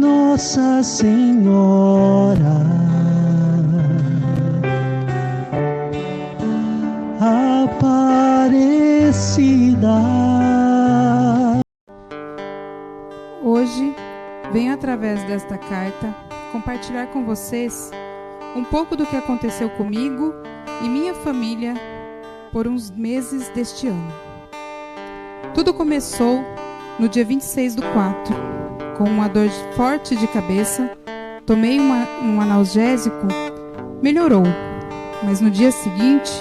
Nossa Senhora, Aparecida. Hoje, venho através desta carta compartilhar com vocês um pouco do que aconteceu comigo e minha família por uns meses deste ano. Tudo começou no dia 26/4, com uma dor forte de cabeça. Tomei um analgésico, melhorou, mas no dia seguinte,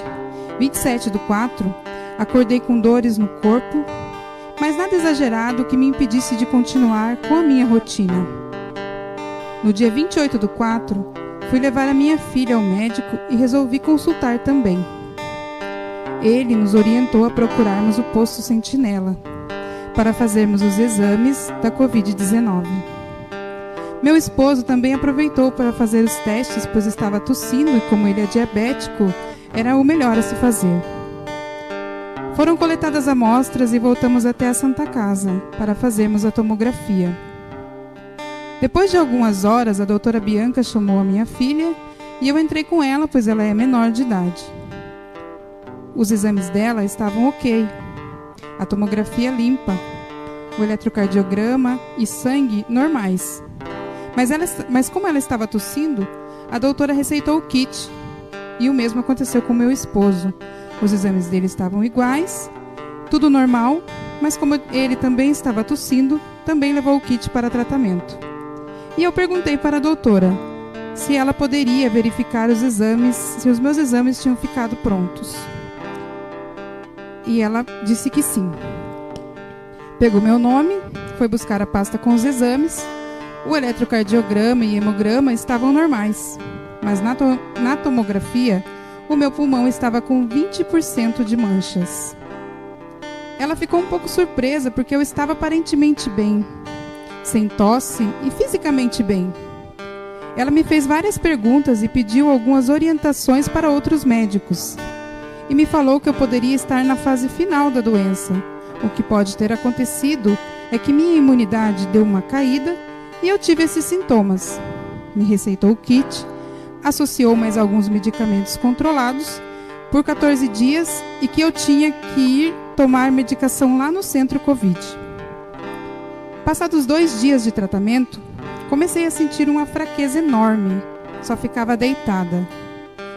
27/4, acordei com dores no corpo, mas nada exagerado que me impedisse de continuar com a minha rotina. No dia 28/4, fui levar a minha filha ao médico e resolvi consultar também. Ele nos orientou a procurarmos o posto Sentinela para fazermos os exames da Covid-19. Meu esposo também aproveitou para fazer os testes, pois estava tossindo e, como ele é diabético, era o melhor a se fazer. Foram coletadas amostras e voltamos até a Santa Casa para fazermos a tomografia. Depois de algumas horas, a doutora Bianca chamou a minha filha e eu entrei com ela, pois ela é menor de idade. Os exames dela estavam ok, a tomografia limpa, o eletrocardiograma e sangue normais. Mas como ela estava tossindo, a doutora receitou o kit. E o mesmo aconteceu com meu esposo. Os exames dele estavam iguais, tudo normal, mas como ele também estava tossindo, também levou o kit para tratamento. E eu perguntei para a doutora se ela poderia verificar os exames, se os meus exames tinham ficado prontos. E ela disse que sim. Pegou meu nome, foi buscar a pasta com os exames. O eletrocardiograma e hemograma estavam normais, mas na tomografia, o meu pulmão estava com 20% de manchas. Ela ficou um pouco surpresa porque eu estava aparentemente bem, sem tosse e fisicamente bem. Ela me fez várias perguntas e pediu algumas orientações para outros médicos. E me falou que eu poderia estar na fase final da doença. O que pode ter acontecido é que minha imunidade deu uma caída e eu tive esses sintomas. Me receitou o kit, associou mais alguns medicamentos controlados por 14 dias e que eu tinha que ir tomar medicação lá no centro Covid. Passados 2 dias de tratamento, comecei a sentir uma fraqueza enorme. Só ficava deitada.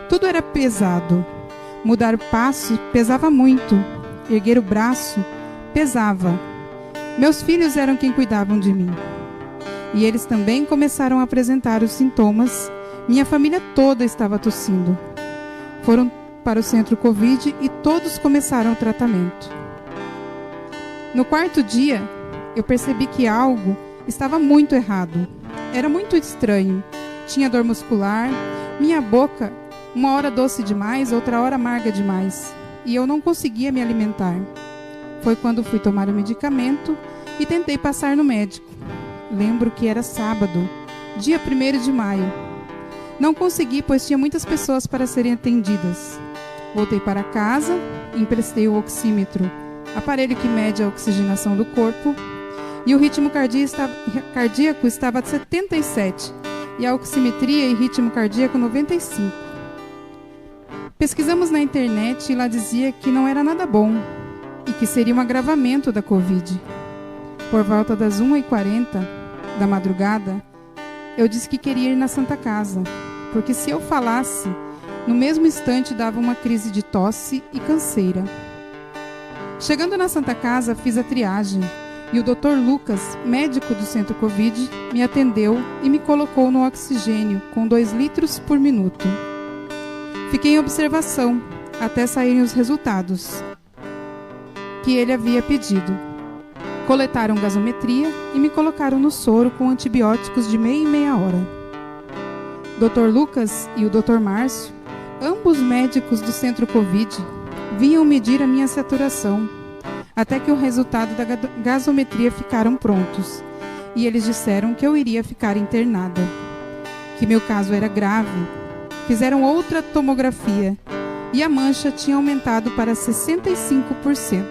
Tudo era pesado. Mudar o passo pesava muito. Erguer o braço pesava. Meus filhos eram quem cuidavam de mim. E eles também começaram a apresentar os sintomas. Minha família toda estava tossindo. Foram para o centro Covid e todos começaram o tratamento. No 4º dia, eu percebi que algo estava muito errado. Era muito estranho. Tinha dor muscular, minha boca, uma hora doce demais, outra hora amarga demais. E eu não conseguia me alimentar. Foi quando fui tomar o medicamento e tentei passar no médico. Lembro que era sábado, dia 1º de maio. Não consegui, pois tinha muitas pessoas para serem atendidas. Voltei para casa, emprestei o oxímetro, aparelho que mede a oxigenação do corpo, e o ritmo cardíaco estava a 77, e a oximetria e ritmo cardíaco 95. Pesquisamos na internet e lá dizia que não era nada bom, e que seria um agravamento da Covid. Por volta das 1h40 da madrugada, eu disse que queria ir na Santa Casa, porque se eu falasse, no mesmo instante dava uma crise de tosse e canseira. Chegando na Santa Casa, fiz a triagem e o Dr. Lucas, médico do centro Covid, me atendeu e me colocou no oxigênio com 2 litros por minuto. Fiquei em observação até saírem os resultados que ele havia pedido. Coletaram gasometria e me colocaram no soro com antibióticos de meia em meia hora. Dr. Lucas e o Dr. Márcio, ambos médicos do centro Covid, vinham medir a minha saturação, até que o resultado da gasometria ficaram prontos, e eles disseram que eu iria ficar internada, que meu caso era grave. Fizeram outra tomografia e a mancha tinha aumentado para 65%.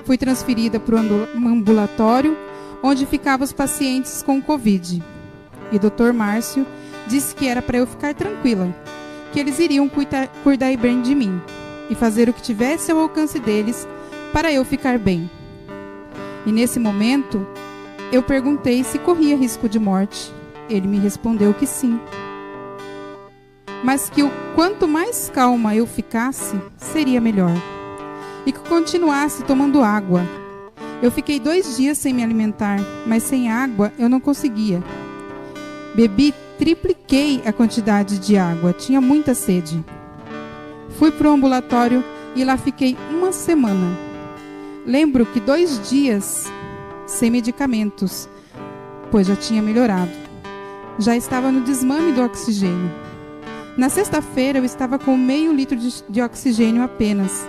Fui transferida para o ambulatório, onde ficavam os pacientes com Covid. E o Dr. Márcio disse que era para eu ficar tranquila, que eles iriam cuidar bem de mim e fazer o que tivesse ao alcance deles para eu ficar bem. E nesse momento, eu perguntei se corria risco de morte. Ele me respondeu que sim, mas que o quanto mais calma eu ficasse, seria melhor, e que continuasse tomando água. Eu fiquei 2 dias sem me alimentar, mas sem água eu não conseguia. Tripliquei a quantidade de água, tinha muita sede. Fui para o ambulatório e lá fiquei 1 semana. Lembro que 2 dias sem medicamentos, pois já tinha melhorado. Já estava no desmame do oxigênio. Na sexta-feira eu estava com meio litro de oxigênio apenas.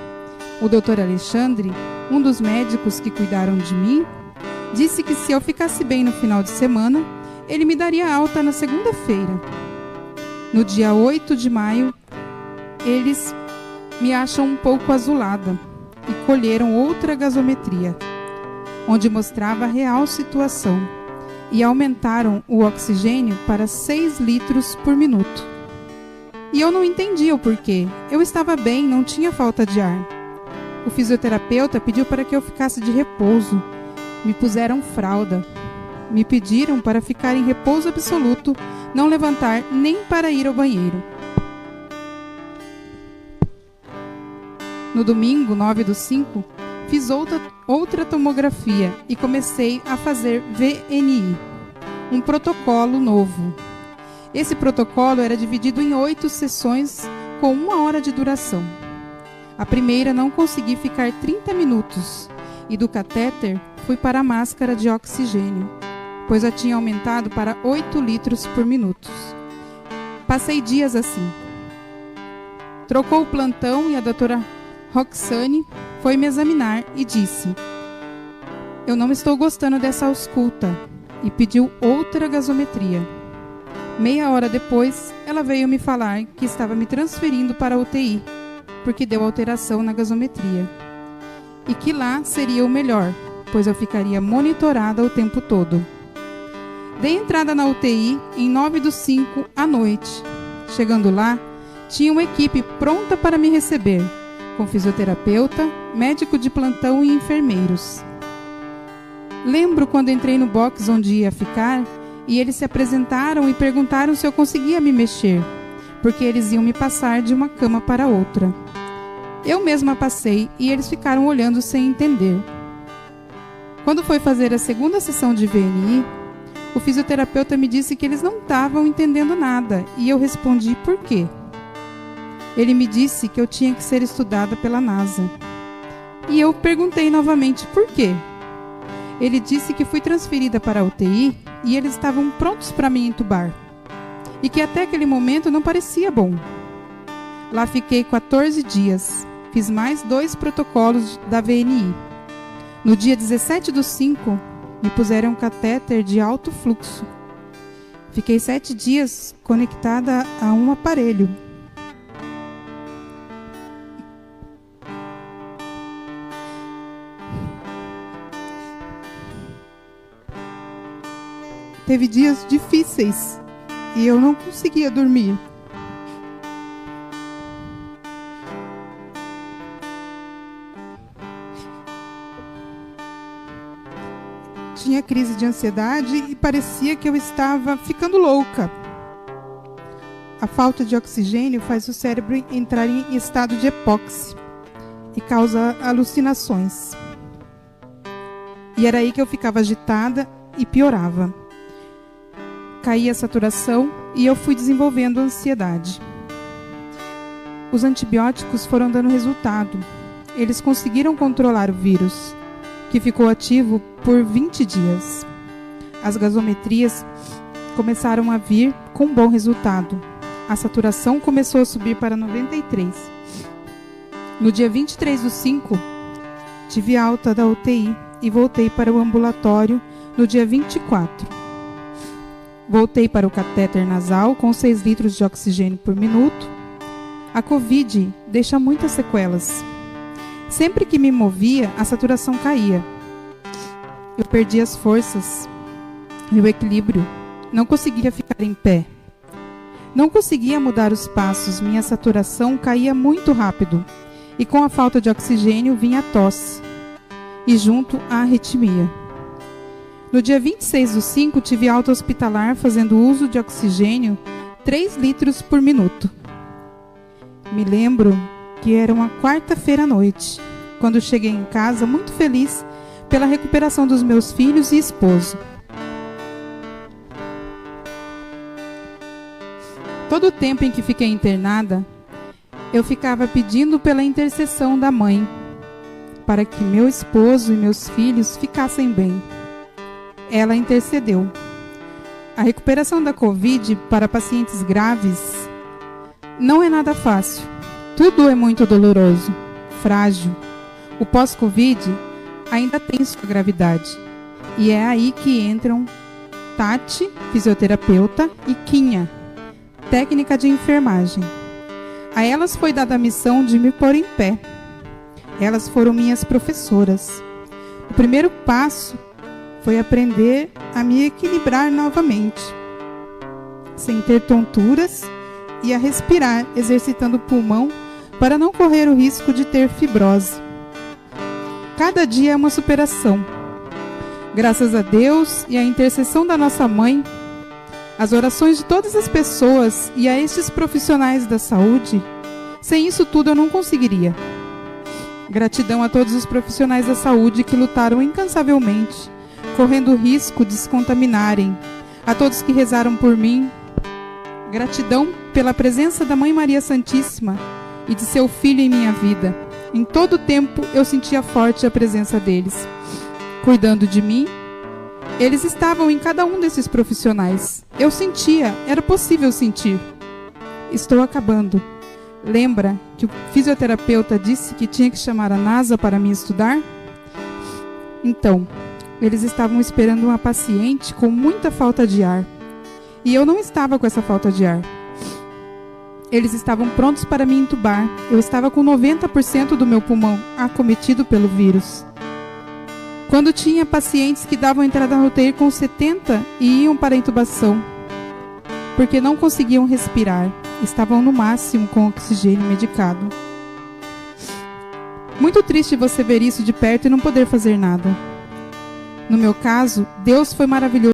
O Dr. Alexandre, um dos médicos que cuidaram de mim, disse que se eu ficasse bem no final de semana, ele me daria alta na segunda-feira. No dia 8 de maio, eles me acham um pouco azulada e colheram outra gasometria, onde mostrava a real situação, e aumentaram o oxigênio para 6 litros por minuto. E eu não entendia o porquê. Eu estava bem, não tinha falta de ar. O fisioterapeuta pediu para que eu ficasse de repouso. Me puseram fralda. Me pediram para ficar em repouso absoluto, não levantar nem para ir ao banheiro. No domingo, 9/5, fiz outra tomografia e comecei a fazer VNI, um protocolo novo. Esse protocolo era dividido em 8 sessões com 1 hora de duração. A primeira não consegui ficar 30 minutos e do catéter fui para a máscara de oxigênio, pois a tinha aumentado para 8 litros por minuto. Passei dias assim. Trocou o plantão e a doutora Roxane foi me examinar e disse: eu não estou gostando dessa ausculta, e pediu outra gasometria. Meia hora depois, ela veio me falar que estava me transferindo para a UTI, porque deu alteração na gasometria, e que lá seria o melhor, pois eu ficaria monitorada o tempo todo. Dei entrada na UTI em 9/5 à noite. Chegando lá, tinha uma equipe pronta para me receber, com fisioterapeuta, médico de plantão e enfermeiros. Lembro quando entrei no box onde ia ficar e eles se apresentaram e perguntaram se eu conseguia me mexer, porque eles iam me passar de uma cama para outra. Eu mesma passei e eles ficaram olhando sem entender. Quando foi fazer a segunda sessão de VNI, o fisioterapeuta me disse que eles não estavam entendendo nada e eu respondi por quê. Ele me disse que eu tinha que ser estudada pela NASA. E eu perguntei novamente por quê. Ele disse que fui transferida para a UTI e eles estavam prontos para me entubar. E que até aquele momento não parecia bom. Lá fiquei 14 dias. Fiz mais 2 protocolos da VNI. No dia 17/5, me puseram um catéter de alto fluxo. Fiquei 7 dias conectada a um aparelho. Teve dias difíceis e eu não conseguia dormir. Tinha crise de ansiedade e parecia que eu estava ficando louca. A falta de oxigênio faz o cérebro entrar em estado de hipóxia e causa alucinações. E era aí que eu ficava agitada e piorava. Caía a saturação e eu fui desenvolvendo ansiedade. Os antibióticos foram dando resultado. Eles conseguiram controlar o vírus, que ficou ativo por 20 dias. As gasometrias começaram a vir com bom resultado. A saturação começou a subir para 93. No dia 23/5, tive alta da UTI e voltei para o ambulatório no dia 24. Voltei para o catéter nasal com 6 litros de oxigênio por minuto. A Covid deixa muitas sequelas. Sempre que me movia, a saturação caía. eu perdi as forças e o equilíbrio. Não conseguia ficar em pé. Não conseguia mudar os passos. Minha saturação caía muito rápido. E com a falta de oxigênio vinha a tosse. E junto a arritmia. No dia 26/5, tive alta hospitalar fazendo uso de oxigênio 3 litros por minuto. Me lembro que era uma quarta-feira à noite, quando cheguei em casa muito feliz pela recuperação dos meus filhos e esposo. Todo o tempo em que fiquei internada, eu ficava pedindo pela intercessão da mãe, para que meu esposo e meus filhos ficassem bem. Ela intercedeu. A recuperação da Covid para pacientes graves não é nada fácil. Tudo é muito doloroso, frágil. O pós-Covid ainda tem sua gravidade. E é aí que entram Tati, fisioterapeuta, e Quinha, técnica de enfermagem. A elas foi dada a missão de me pôr em pé. Elas foram minhas professoras. O primeiro passo foi aprender a me equilibrar novamente, sem ter tonturas, e a respirar, exercitando o pulmão para não correr o risco de ter fibrose. Cada dia é uma superação. Graças a Deus e à intercessão da nossa mãe, as orações de todas as pessoas e a estes profissionais da saúde, sem isso tudo eu não conseguiria. Gratidão a todos os profissionais da saúde que lutaram incansavelmente, correndo o risco de se contaminarem. A todos que rezaram por mim, gratidão pela presença da Mãe Maria Santíssima e de seu Filho em minha vida. Em todo o tempo eu sentia forte a presença deles, cuidando de mim. Eles estavam em cada um desses profissionais. Eu sentia, era possível sentir. Estou acabando. Lembra que o fisioterapeuta disse que tinha que chamar a NASA para me estudar? Então, eles estavam esperando uma paciente com muita falta de ar. E eu não estava com essa falta de ar. Eles estavam prontos para me entubar. Eu estava com 90% do meu pulmão acometido pelo vírus. Quando tinha pacientes que davam entrada no UTI com 70 e iam para a intubação, porque não conseguiam respirar. Estavam no máximo com oxigênio medicado. Muito triste você ver isso de perto e não poder fazer nada. No meu caso, Deus foi maravilhoso